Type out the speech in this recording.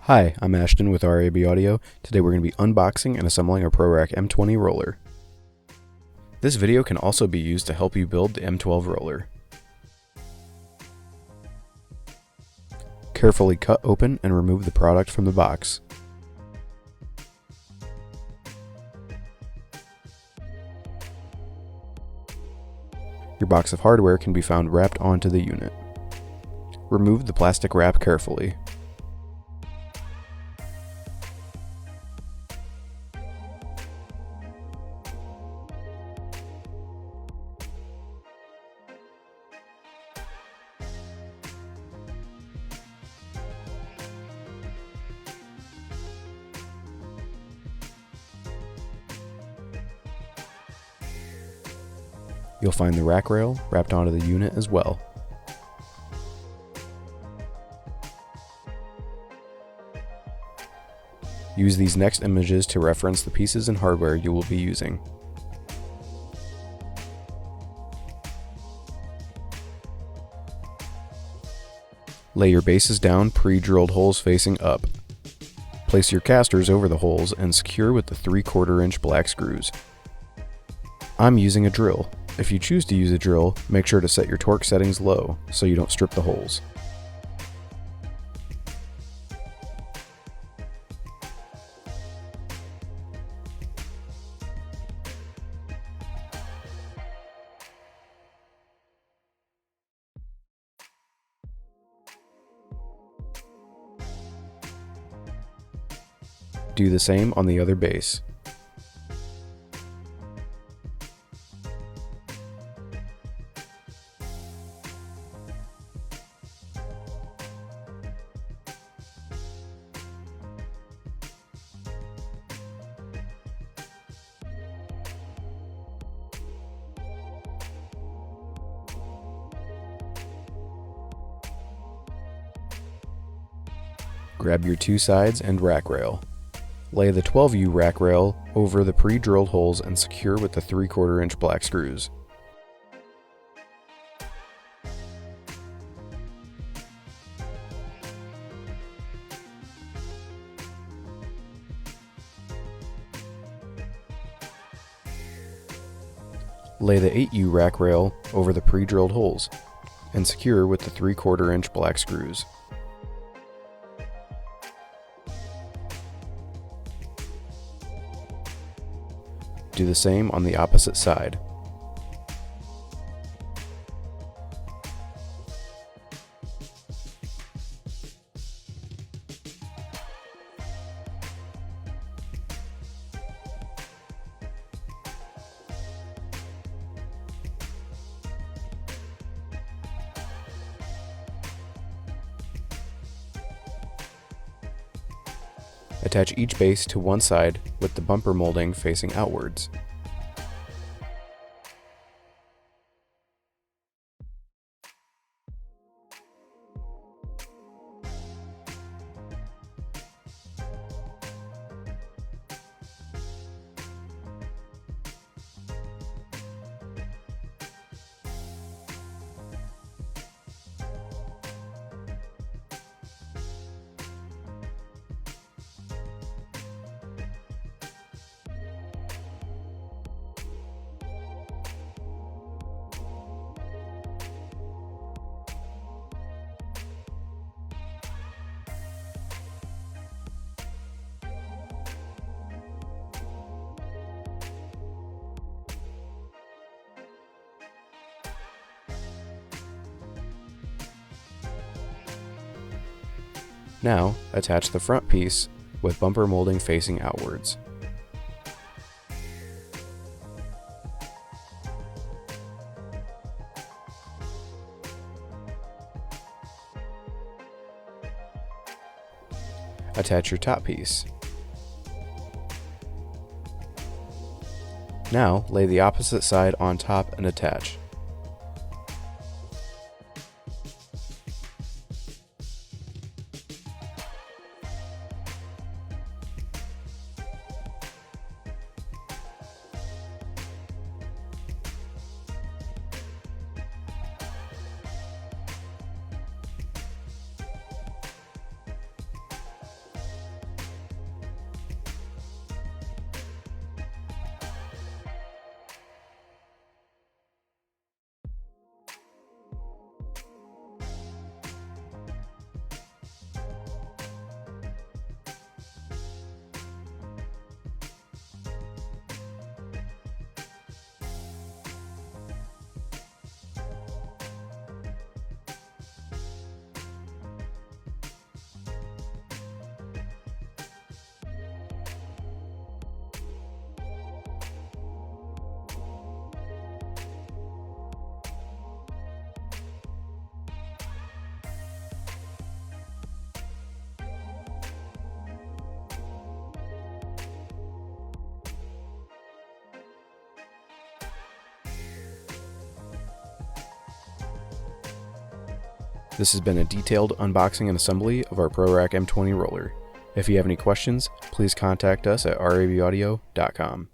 Hi, I'm Ashton with RAB Audio. Today we're going to be unboxing and assembling a ProRak M20 Roller. This video can also be used to help you build the M12 Roller. Carefully cut open and remove the product from the box. Your box of hardware can be found wrapped onto the unit. Remove the plastic wrap carefully. You'll find the rack rail wrapped onto the unit as well. Use these next images to reference the pieces and hardware you will be using. Lay your bases down pre-drilled holes facing up. Place your casters over the holes and secure with the 3/4 inch black screws. I'm using a drill. If you choose to use a drill, make sure to set your torque settings low so you don't strip the holes. Do the same on the other base. Grab your two sides and rack rail. Lay the 12U rack rail over the pre-drilled holes and secure with the 3/4 inch black screws. Lay the 8U rack rail over the pre-drilled holes and secure with the 3/4 inch black screws. Do the same on the opposite side. Attach each base to one side with the bumper molding facing outwards. Now, attach the front piece with bumper molding facing outwards. Attach your top piece. Now, lay the opposite side on top and attach. This has been a detailed unboxing and assembly of our ProRak M20 roller. If you have any questions, please contact us at ravaudio.com.